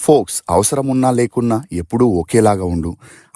Folks అవసరం ఉన్నా లేకున్నా ఎప్పుడూ ఒకేలాగా ఉండు.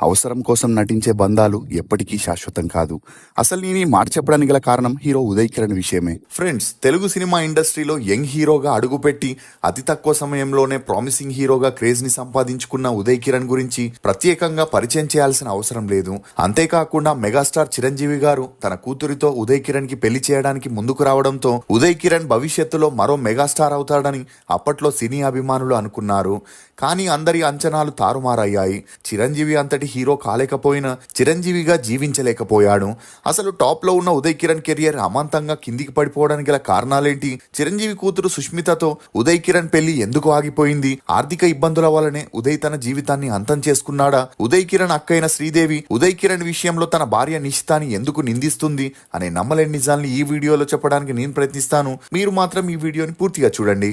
అవసరం కోసం నటించే బంధాలు ఎప్పటికీ శాశ్వతం కాదు. అసలు నేను ఈ మాట చెప్పడానికి గల కారణం హీరో ఉదయ్ కిరణ్ విషయమే. ఫ్రెండ్స్, తెలుగు సినిమా ఇండస్ట్రీలో యంగ్ హీరోగా అడుగుపెట్టి అతి తక్కువ సమయంలోనే ప్రామిసింగ్ హీరోగా క్రేజ్ ని సంపాదించుకున్న ఉదయ్ కిరణ్ గురించి ప్రత్యేకంగా పరిచయం చేయాల్సిన అవసరం లేదు. అంతేకాకుండా మెగాస్టార్ చిరంజీవి గారు తన కూతురితో ఉదయ్ కిరణ్ కి పెళ్లి చేయడానికి ముందుకు రావడంతో ఉదయ్ కిరణ్ భవిష్యత్తులో మరో మెగాస్టార్ అవుతాడని అప్పట్లో సినీ అభిమానులు అనుకున్నారు. కానీ అందరి అంచనాలు తారుమారయ్యాయి. చిరంజీవి అంతటి హీరో కాలేకపోయినా చిరంజీవిగా జీవించలేకపోయాడు. అసలు టాప్ లో ఉన్న ఉదయ్ కిరణ్ కెరియర్ అమాంతంగా కిందికి పడిపోవడానికి గల కారణాలేంటి? చిరంజీవి కూతురు సుష్మితతో ఉదయ్ కిరణ్ పెళ్లి ఎందుకు ఆగిపోయింది? ఆర్థిక ఇబ్బందుల వల్లనే ఉదయ్ తన జీవితాన్ని అంతం చేసుకున్నాడా? ఉదయ్ కిరణ్ అక్కైన శ్రీదేవి ఉదయ్ కిరణ్ విషయంలో తన భార్య నిషితాని ఎందుకు నిందిస్తుంది అనే నమ్మలేని నిజాల్ని ఈ వీడియోలో చెప్పడానికి నేను ప్రయత్నిస్తాను. మీరు మాత్రం ఈ వీడియోని పూర్తిగా చూడండి.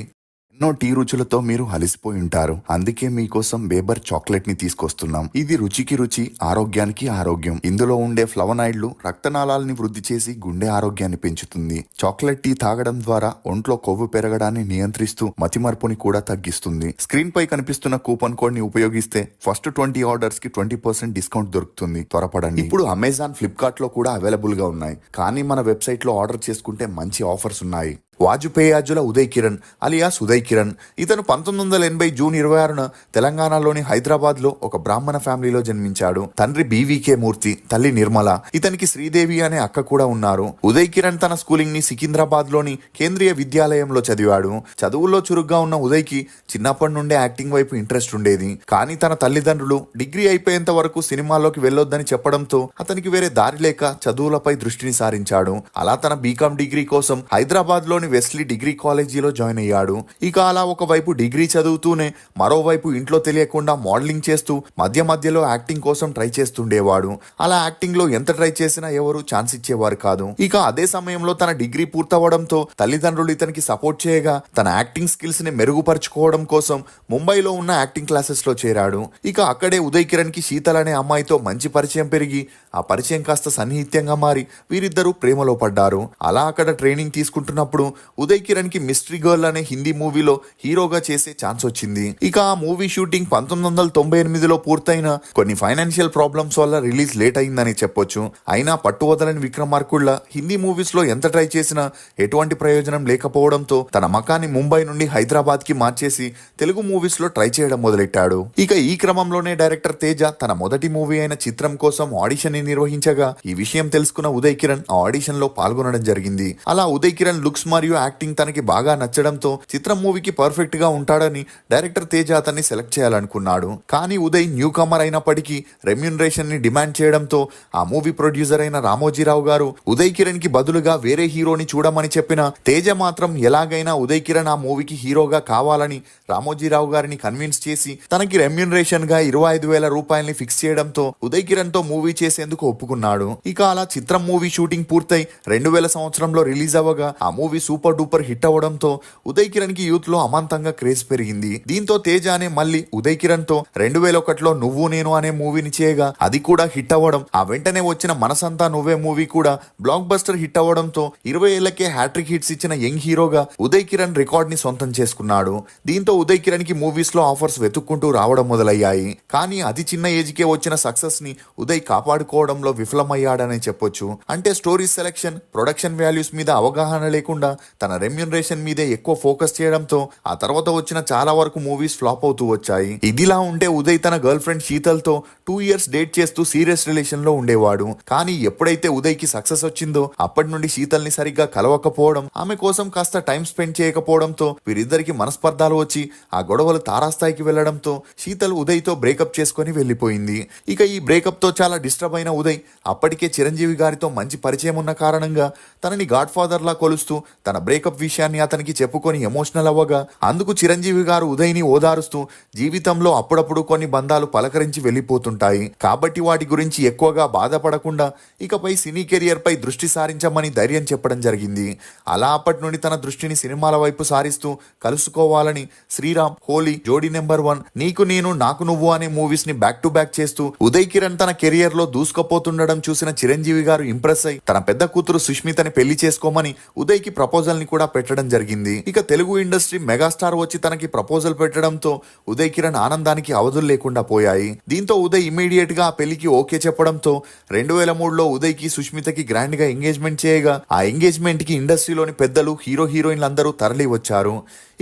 ఎన్నో టీ రుచులతో మీరు అలసిపోయి ఉంటారు. అందుకే మీకోసం బేబర్ చాక్లెట్ ని తీసుకొస్తున్నాం. ఇది రుచికి రుచి, ఆరోగ్యానికి ఆరోగ్యం. ఇందులో ఉండే ఫ్లవనాయిడ్లు రక్తనాళాలని వృద్ధి చేసి గుండె ఆరోగ్యాన్ని పెంచుతుంది. చాక్లెట్ టీ తాగడం ద్వారా ఒంట్లో కొవ్వు పెరగడాన్ని నియంత్రిస్తూ మతిమరుపుని కూడా తగ్గిస్తుంది. స్క్రీన్ పై కనిపిస్తున్న కూపన్ కోడ్ ని ఉపయోగిస్తే ఫస్ట్ 20 ఆర్డర్స్ కి 20% డిస్కౌంట్ దొరుకుతుంది. త్వరపడండి. ఇప్పుడు అమెజాన్, ఫ్లిప్కార్ట్ లో కూడా అవైలబుల్ గా ఉన్నాయి. కానీ మన వెబ్సైట్ లో ఆర్డర్ చేసుకుంటే మంచి ఆఫర్స్ ఉన్నాయి. వాజుపేయాజుల ఉదయ్ కిరణ్ అలియాస్ ఉదయ్ కిరణ్. ఇతను 1980 జూన్ 26న తెలంగాణలోని హైదరాబాద్ లో ఒక బ్రాహ్మణ ఫ్యామిలీలో జన్మించాడు. తండ్రి బీవీకే మూర్తి, తల్లి నిర్మల. ఇతనికి శ్రీదేవి అనే అక్క కూడా ఉన్నారు. ఉదయ్ కిరణ్ తన స్కూలింగ్ ని సికింద్రాబాద్ లోని కేంద్రీయ విద్యాలయంలో చదివాడు. చదువుల్లో చురుగ్గా ఉన్న ఉదయ్ కి చిన్నప్పటి నుండే యాక్టింగ్ వైపు ఇంట్రెస్ట్ ఉండేది. కానీ తన తల్లిదండ్రులు డిగ్రీ అయిపోయేంత వరకు సినిమాల్లోకి వెళ్లొద్దని చెప్పడంతో అతనికి వేరే దారి లేక చదువులపై దృష్టిని సారించాడు. అలా తన బీకామ్ డిగ్రీ కోసం హైదరాబాద్ లోని వెస్లీ డిగ్రీ కాలేజీలో జాయిన్ అయ్యాడు. ఇక అలా ఒకవైపు డిగ్రీ చదువుతూనే మరోవైపు ఇంట్లో తెలియకుండా మోడలింగ్ చేస్తూ మధ్య మధ్యలో యాక్టింగ్ కోసం ట్రై చేస్తుండేవాడు. అలా యాక్టింగ్ లో ఎంత ట్రై చేసినా ఎవరు ఛాన్స్ ఇచ్చేవారు కాదు. ఇక అదే సమయంలో తన డిగ్రీ పూర్తవడంతో తల్లిదండ్రులు ఇతనికి సపోర్ట్ చేయగా తన యాక్టింగ్ స్కిల్స్ ని మెరుగుపరుచుకోవడం కోసం ముంబైలో ఉన్న యాక్టింగ్ క్లాసెస్ లో చేరాడు. ఇక అక్కడే ఉదయ్ కిరణ్ కి శీతల్ అనే అమ్మాయితో మంచి పరిచయం పెరిగి ఆ పరిచయం కాస్త సన్నిహిత్యంగా మారి వీరిద్దరూ ప్రేమలో పడ్డారు. అలా అక్కడ ట్రైనింగ్ తీసుకుంటున్నప్పుడు ఉదయ్ కిరణ్ కి మిస్టరీ గర్ల్ అనే హిందీ మూవీలో హీరోగా చేసే ఛాన్స్ వచ్చింది. ఇక ఆ మూవీ షూటింగ్ 1998లో పూర్తయిన కొన్ని ఫైనాన్షియల్ ప్రాబ్లమ్స్ వల్ల రిలీజ్ లేట్ అయిందని చెప్పొచ్చు. అయినా పట్టువదలని విక్రమార్కుళ్ళ హిందీ మూవీస్ లో ఎంత ట్రై చేసినా ఎటువంటి ప్రయోజనం లేకపోవడంతో తన మకాన్ని ముంబై నుండి హైదరాబాద్ కి మార్చేసి తెలుగు మూవీస్ లో ట్రై చేయడం మొదలెట్టాడు. ఇక ఈ క్రమంలోనే డైరెక్టర్ తేజ తన మొదటి మూవీ అయిన చిత్రం కోసం ఆడిషన్ ని నిర్వహించగా ఈ విషయం తెలుసుకున్న ఉదయ్ కిరణ్ ఆ ఆడిషన్ లో పాల్గొనడం జరిగింది. అలా ఉదయ్ కిరణ్ లుక్స్ మరియు యాక్టింగ్ తనకి బాగా నచ్చడంతో చిత్రం మూవీకి పర్ఫెక్ట్ గా ఉంటాడని డైరెక్టర్ తేజ అతన్ని సెలెక్ట్ చేయాలనుకున్నాడు. కానీ ఉదయ్ న్యూ కమర్ అయినప్పటికీ రెమ్యూనరేషన్ ని డిమాండ్ చేయడంతో ఆ మూవీ ప్రొడ్యూసర్ అయిన రామోజీరావు గారు ఉదయ్ కిరణ్ కి బదులుగా వేరే హీరోని చూడమని చెప్పిన తేజ మాత్రం ఎలాగైనా ఉదయ్ కిరణ్ ఆ మూవీకి హీరోగా కావాలని రామోజీరావు గారిని కన్విన్స్ చేసి తనకి రెమ్యూనరేషన్ గా 25,000 రూపాయలని ఫిక్స్ చేయడంతో ఉదయ్ కిరణ్ తో మూవీ చేసేందుకు ఒప్పుకున్నాడు. ఇక అలా చిత్రం మూవీ షూటింగ్ పూర్తయి 2000 సంవత్సరంలో రిలీజ్ అవ్వగా ఆ మూవీ సూపర్ డూపర్ హిట్ అవ్వడంతో ఉదయ్ కిరణ్ కి యూత్ లో అమాంతంగా క్రేజ్ పెరిగింది. దీంతో తేజ అనే మళ్ళీ ఉదయ్ కిరణ్ తో 2001లో నువ్వు నేను అనే మూవీని చేయగా అది కూడా హిట్ అవ్వడం, ఆ వెంటనే వచ్చిన మనసంతా నువ్వే మూవీ కూడా బ్లాక్ బస్టర్ హిట్ అవ్వడంతో 20 ఏళ్లకే హ్యాట్రిక్ హిట్స్ ఇచ్చిన యంగ్ హీరోగా ఉదయ్ కిరణ్ రికార్డ్ ని సొంతం చేసుకున్నాడు. దీంతో ఉదయ్ కిరణ్ కి మూవీస్ లో ఆఫర్స్ వెతుక్కుంటూ రావడం మొదలయ్యాయి. కానీ అతి చిన్న ఏజ్ కే వచ్చిన సక్సెస్ ని ఉదయ్ కాపాడుకోవడంలో విఫలమయ్యాడనే చెప్పొచ్చు. అంటే స్టోరీ సెలెక్షన్, ప్రొడక్షన్ వాల్యూస్ మీద అవగాహన లేకుండా తన రెమ్యూనరేషన్ మీదే ఎక్కువ ఫోకస్ చేయడంతో ఆ తర్వాత వచ్చిన చాలా వరకు మూవీస్ ఫ్లాప్ అవుతూ వచ్చాయి. ఇదిలా ఉంటే ఉదయ్ తన గర్ల్ ఫ్రెండ్ శీతల్ తో 2 ఇయర్స్ డేట్ చేస్తూ సీరియస్ రిలేషన్ లో ఉండేవాడు. కానీ ఎప్పుడైతే ఉదయ్ కి సక్సెస్ వచ్చిందో అప్పటి నుండి శీతల్ ని సరిగ్గా కలవకపోవడం, ఆమె కోసం కాస్త టైం స్పెండ్ చేయకపోవడంతో వీరిద్దరికి మనస్పర్ధాలు వచ్చి ఆ గొడవలు తారాస్థాయికి వెళ్లడంతో శీతల్ ఉదయ్ తో బ్రేకప్ చేసుకుని వెళ్లిపోయింది. ఇక ఈ బ్రేకప్ తో చాలా డిస్టర్బ్ అయిన ఉదయ్ అప్పటికే చిరంజీవి గారితో మంచి పరిచయం ఉన్న కారణంగా తనని గాడ్ ఫాదర్ లా కొలుస్తూ తన బ్రేకప్ విషయాన్ని అతనికి చెప్పుకొని ఎమోషనల్ అవ్వగా అందుకు చిరంజీవి గారు ఉదయ్ని ఓదారుస్తూ జీవితంలో అప్పుడప్పుడు కొన్ని బంధాలు పలకరించి వెళ్లిపోతుంటాయి కాబట్టి వాటి గురించి ఎక్కువగా బాధపడకుండా ఇకపై సినీ కెరియర్ పై దృష్టి సారించమని ధైర్యం చెప్పడం జరిగింది. అలా అప్పటి నుండి తన దృష్టిని సినిమాల వైపు సారిస్తూ కలుసుకోవాలని శ్రీరామ్, హోలీ, జోడీ నెంబర్ 1, నీకు నేను నాకు నువ్వు అనే మూవీస్ ని బ్యాక్ టు బ్యాక్ చేస్తూ ఉదయ్ కిరణ్ తన కెరియర్ లో దూసుకుపోతుండడం చూసిన చిరంజీవి గారు ఇంప్రెస్ అయి తన పెద్ద కూతురు సుష్మితని పెళ్లి చేసుకోమని ఉదయ్ కి ప్రపోజ్ ప్రపోజల్ ని కూడా పెట్టడం జరిగింది. ఇక తెలుగు ఇండస్ట్రీ మెగాస్టార్ వచ్చి తనకి ప్రపోజల్ పెట్టడంతో ఉదయ్ కిరణ్ ఆనందానికి అవధులు లేకుండా పోయాయి. దీంతో ఉదయ్ ఇమీడియట్ గా ఆ పెళ్లికి ఓకే చెప్పడంతో 2003లో ఉదయ్ కి సుష్మితకి గ్రాండ్ గా ఎంగేజ్మెంట్ చేయగా ఆ ఎంగేజ్మెంట్ కి ఇండస్ట్రీలోని పెద్దలు హీరోయిన్లందరూ తరలి వచ్చారు.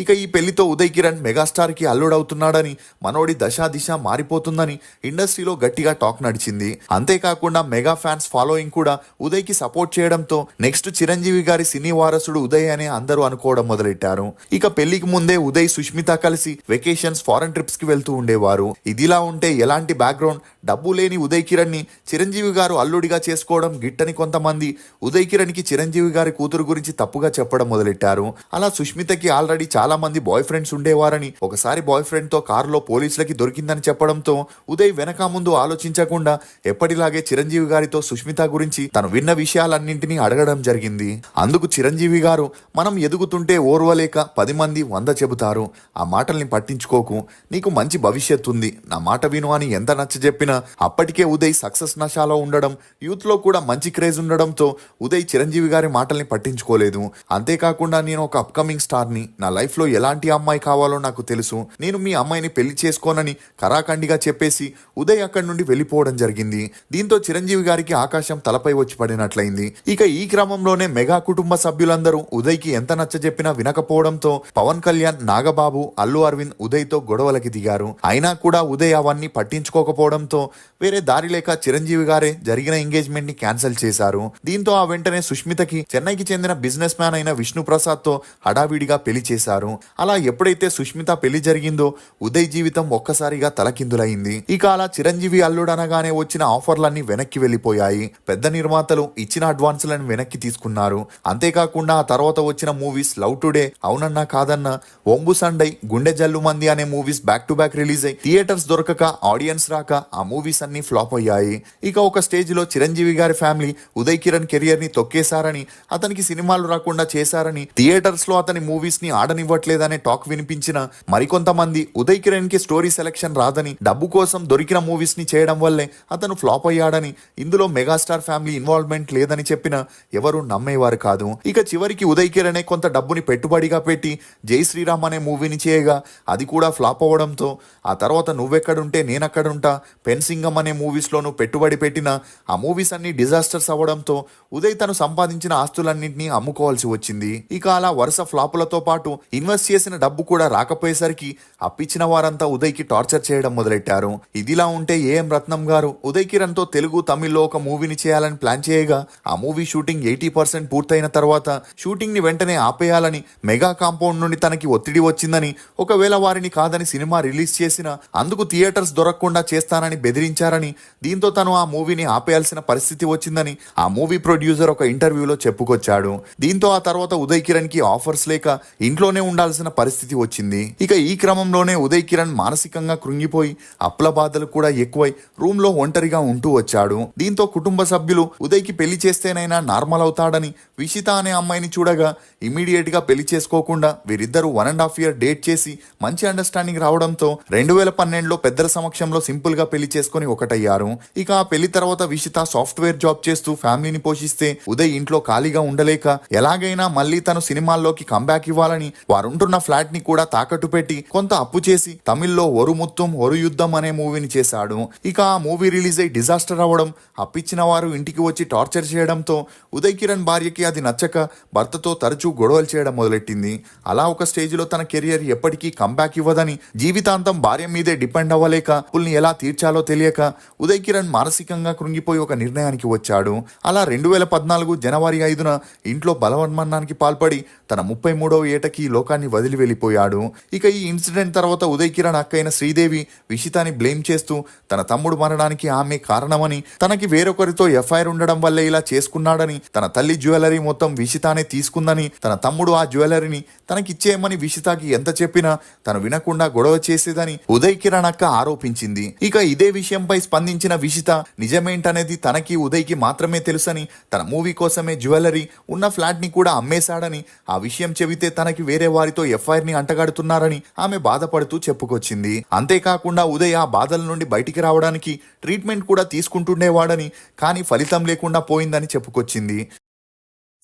ఇక ఈ పెళ్లితో ఉదయ్ కిరణ్ మెగాస్టార్ కి అల్లుడవుతున్నాడని, మనోడి దశా దిశ మారిపోతుందని ఇండస్ట్రీలో గట్టిగా టాక్ నడిచింది. అంతేకాకుండా మెగా ఫ్యాన్స్ ఫాలోయింగ్ కూడా ఉదయ్ కి సపోర్ట్ చేయడంతో నెక్స్ట్ చిరంజీవి గారి సినీ వారసుడు ఉదయ్ అని అందరూ అనుకోవడం మొదలెట్టారు. ఇక పెళ్లికి ముందే ఉదయ్ సుష్మిత కలిసి వెకేషన్స్, ఫారెన్ ట్రిప్స్ కి వెళ్తూ ఉండేవారు. ఇదిలా ఉంటే ఎలాంటి బ్యాక్గ్రౌండ్, డబ్బు లేని ఉదయ్ కిరణ్ ని చిరంజీవి గారు అల్లుడిగా చేసుకోవడం గిట్టని కొంతమంది ఉదయ్ కిరణ్ కి చిరంజీవి గారి కూతురు గురించి తప్పుగా చెప్పడం మొదలెట్టారు. అలా సుష్మితకి ఆల్రెడీ చాలా మంది బాయ్ ఫ్రెండ్స్ ఉండేవారని, ఒకసారి బాయ్ ఫ్రెండ్ తో కారులో పోలీసులకి దొరికిందని చెప్పడంతో ఉదయ్ వెనక ముందు ఆలోచించకుండా ఎప్పటిలాగే చిరంజీవి గారితో సుష్మిత గురించి తను విన్న విషయాలన్నింటినీ అడగడం జరిగింది. అందుకు చిరంజీవి గారు, మనం ఎదుగుతుంటే ఓర్వలేక 10 మంది 100 చెబుతారు, ఆ మాటల్ని పట్టించుకోకు, నీకు మంచి భవిష్యత్తు ఉంది, నా మాట విను అని ఎంత నచ్చ చెప్పినా అప్పటికే ఉదయ్ సక్సెస్ నషాలో ఉండడం, యూత్ లో కూడా మంచి క్రేజ్ ఉండడంతో ఉదయ్ చిరంజీవి గారి మాటల్ని పట్టించుకోలేదు. అంతేకాకుండా నేను ఒక అప్కమింగ్ స్టార్ ని, నా లైఫ్ లో ఎలాంటి అమ్మాయి కావాలో నాకు తెలుసు, నేను మీ అమ్మాయిని పెళ్లి చేసుకోనని కరాఖండిగా చెప్పేసి ఉదయ్ అక్కడి నుండి వెళ్ళిపోవడం జరిగింది. దీంతో చిరంజీవి గారికి ఆకాశం తలపై వచ్చి పడినట్లయింది. ఇక ఈ క్రమంలోనే మెగా కుటుంబ సభ్యులందరూ ఉదయ్ కి ఎంత నచ్చ చెప్పినా వినకపోవడంతో పవన్ కళ్యాణ్, నాగబాబు, అల్లు అరవింద్ ఉదయ్ తో గొడవలకి దిగారు. అయినా కూడా ఉదయ్ అవన్నీ పట్టించుకోకపోవడంతో వేరే దారి లేక చిరంజీవి గారే జరిగిన ఎంగేజ్మెంట్ ని క్యాన్సిల్ చేశారు. దీంతో ఆ వెంటనే సుష్మితకి చెన్నైకి చెందిన బిజినెస్ మ్యాన్ అయిన విష్ణు ప్రసాద్ తో హడావిడిగా పెళ్లి చేశారు. అలా ఎప్పుడైతే సుష్మిత పెళ్లి జరిగిందో ఉదయ్ జీవితం ఒక్కసారిగా తలకిందులైంది. ఇక అలా చిరంజీవి అల్లుడనగానే వచ్చిన ఆఫర్లన్నీ వెనక్కి వెళ్లిపోయాయి. పెద్ద నిర్మాతలు ఇచ్చిన అడ్వాన్సులను వెనక్కి తీసుకున్నారు. అంతేకాకుండా ఆ తర్వాత వచ్చిన మూవీస్ లవ్ టుడే, అవునన్నా కాదన్నా, ఒంబు సండై, గుండె జల్లు మంది అనే movies back to back release అయ్యి థియేటర్స్ దొరకక, ఆడియన్స్ రాక ఆ మూవీస్ అన్ని ఫ్లాప్ అయ్యాయి. ఇక ఒక స్టేజ్ లో చిరంజీవి గారి ఫ్యామిలీ ఉదయ్ కిరణ్ కెరియర్ ని తొక్కేశారని, అతనికి సినిమాలు రాకుండా చేశారని, థియేటర్స్ లో అతని మూవీస్ ని ఆడనివ్వట్లేదనే టాక్ వినిపించిన మరికొంతమంది ఉదయ్ కిరణ్ కి స్టోరీ సెలెక్షన్ రాదని, డబ్బు కోసం దొరికిన మూవీస్ ని చేయడం వల్లే అతను ఫ్లాప్ అయ్యాడని, ఇందులో మెగాస్టార్ ఫ్యామిలీ ఇన్వాల్వ్మెంట్ లేదని చెప్పినా ఎవరు నమ్మేవారు కాదు. ఇక చివరికి ఉదయ్ కిరణే కొంత డబ్బుని పెట్టుబడిగా పెట్టి జై శ్రీరామ్ అనే మూవీని చేయగా అది కూడా ఫ్లాప్ అవ్వడంతో ఆ తర్వాత నువ్వెక్కడుంటే నేనక్కడుంటా, పెన్సింగం అనే మూవీస్ లోను పెట్టుబడి పెట్టిన ఆ మూవీస్ అన్ని డిజాస్టర్స్ అవ్వడంతో ఉదయ్ తను సంపాదించిన ఆస్తులన్నింటినీ అమ్ముకోవాల్సి వచ్చింది. ఇక అలా వరుస ఫ్లాపులతో పాటు ఇన్వెస్ట్ చేసిన డబ్బు కూడా రాకపోయేసరికి అప్పిచ్చిన వారంతా ఉదయ్ కి టార్చర్ చేయడం మొదలెట్టారు. ఇదిలా ఉంటే ఏఎం రత్నం గారు ఉదయ్ కిరణ్ తో తెలుగు, తమిళ్లో ఒక మూవీని చేయాలని ప్లాన్ చేయగా ఆ మూవీ షూటింగ్ 80% పూర్తయిన తర్వాత షూటింగ్ ని వెంటనే ఆపేయాలని మెగా కాంపౌండ్ నుండి తనకి ఒత్తిడి వచ్చిందని, ఒకవేళ వారిని కాదని సినిమా రిలీజ్ చేసినా అందుకు థియేటర్స్ దొరకకుండా చేస్తానని బెదిరించారని, దీంతో తను ఆ మూవీని ఆపేయాల్సిన పరిస్థితి వచ్చిందని ఆ మూవీ ప్రొడ్యూసర్ ఒక ఇంటర్వ్యూలో చెప్పుకొచ్చాడు. దీంతో ఆ తర్వాత ఉదయ్ కిరణ్ కి ఆఫర్స్ లేక ఇంట్లోనే ఉండాల్సిన పరిస్థితి వచ్చింది. ఇక ఈ క్రమంలోనే ఉదయ్ కిరణ్ మానసికంగా కృంగిపోయి అప్పుల బాధలు కూడా ఎక్కువై రూమ్ లో ఒంటరిగా ఉంటూ వచ్చాడు. దీంతో కుటుంబ సభ్యులు ఉదయ్ కి పెళ్లి చేస్తేనైనా నార్మల్ అవుతాడని విషిత అనే అమ్మాయిని చూడగా ఇమీడియట్ గా పెళ్లి చేసుకోకుండా వీరిద్దరూ 1.5 year డేట్ చేసి మంచి అండర్స్టాండింగ్ రావడంతో 2012లో పెద్దల సమక్షంలో సింపుల్ గా పెళ్లి చేసుకుని ఒకటయ్యారు. ఇక ఆ పెళ్లి తర్వాత విషిత సాఫ్ట్వేర్ జాబ్ చేస్తూ ఫ్యామిలీని పోషిస్తే ఉదయ్ ఇంట్లో ఖాళీగా ఉండలేక ఎలాగైనా మళ్ళీ తను సినిమాల్లోకి కంబ్యాక్ ఇవ్వాలని వారుంటున్న ఫ్లాట్ ని కూడా తాకట్టు పెట్టి కొంత అప్పు చేసి తమిళ్లో ఒరు ముత్తం ఒరు యుద్ధం అనే మూవీని చేశాడు. ఇక ఆ మూవీ రిలీజ్ అయి డిజాస్టర్ అవ్వడం, అప్పిచ్చిన వారు ఇంటికి వచ్చి టార్చర్ చేయడంతో ఉదయ్ కిరణ్ భార్యకి అది నచ్చక భర్తతో తరచూ గొడవలు చేయడం మొదలెట్టింది. అలా ఒక స్టేజ్ లో తన కెరియర్ ఎప్పటికీ కంబ్యాక్ ఇవ్వదని, జీవితాంతం భార్య మీదే డిపెండ్ అవ్వలేక అప్పుల్ని ఎలా తీర్చాలో తెలియక ఉదయ్ కిరణ్ మానసికంగా కృంగిపోయి ఒక నిర్ణయానికి వచ్చాడు. అలా 2014 జనవరి 5న ఇంట్లో బలవన్మరణానికి పాల్పడి తన 33వ ఏటకి ఈ లోకాన్ని వదిలి వెళ్ళిపోయాడు. ఇక ఈ ఇన్సిడెంట్ తర్వాత ఉదయ్ కిరణ్ అక్కైన శ్రీదేవి విషితాని బ్లేమ్ చేస్తూ తన తమ్ముడు మరణానికి ఆమె కారణమని, తనకి వేరొకరితో ఎఫ్ఐఆర్ ఉండడం వల్లే ఇలా చేసుకున్నాడని, తన తల్లి జ్యువెలరీ మొత్తం విషితానే తీసుకుందని, తన తమ్ముడు ఆ జ్యువెలరీని తనకిచ్చేయమని విషితాకి ఎంత చెప్పినా తను వినకుండా గొడవ చేసేదని ఉదయ్ కిరణ్ అక్క ఆరోపించింది. ఇక ఇదే విషయంపై స్పందించిన విషిత నిజమేంటనేది తనకి ఉదయ్ కి మాత్రమే తెలుసని, తన మూవీ కోసమే జ్యువెలరీ ఉన్న ఫ్లాట్ ని కూడా అమ్మేశాడని, ఆ విషయం చెబితే తనకి వేరే వారితో ఎఫ్ఐఆర్ ని అంటగడుతున్నారని ఆమె బాధపడుతూ చెప్పుకొచ్చింది. అంతేకాకుండా ఉదయ్ ఆ బాధల నుండి బయటికి రావడానికి ట్రీట్మెంట్ కూడా తీసుకుంటుండేవాడని, కానీ ఫలితం లేకుండా పోయిందని చెప్పుకొచ్చింది.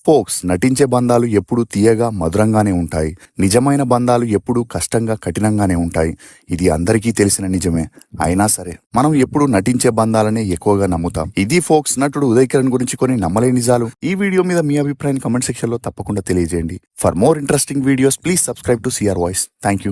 ఫోక్స్ నటించే బంధాలు ఎప్పుడూ తీయగా మధురంగానే ఉంటాయి. నిజమైన బంధాలు ఎప్పుడూ కష్టంగా కఠినంగానే ఉంటాయి. ఇది అందరికీ తెలిసిన నిజమే. అయినా సరే మనం ఎప్పుడూ నటించే బంధాలనే ఎక్కువగా నమ్ముతాం. ఇది ఫోక్స్ నటుడు ఉదయ్ కిరణ్ గురించి కొన్ని నమ్మలేని నిజాలు. ఈ వీడియో మీద మీ అభిప్రాయం కమెంట్ సెక్షన్ లో తప్పకుండా తెలియజేయండి. For more interesting videos please subscribe to CR voice. Thank you.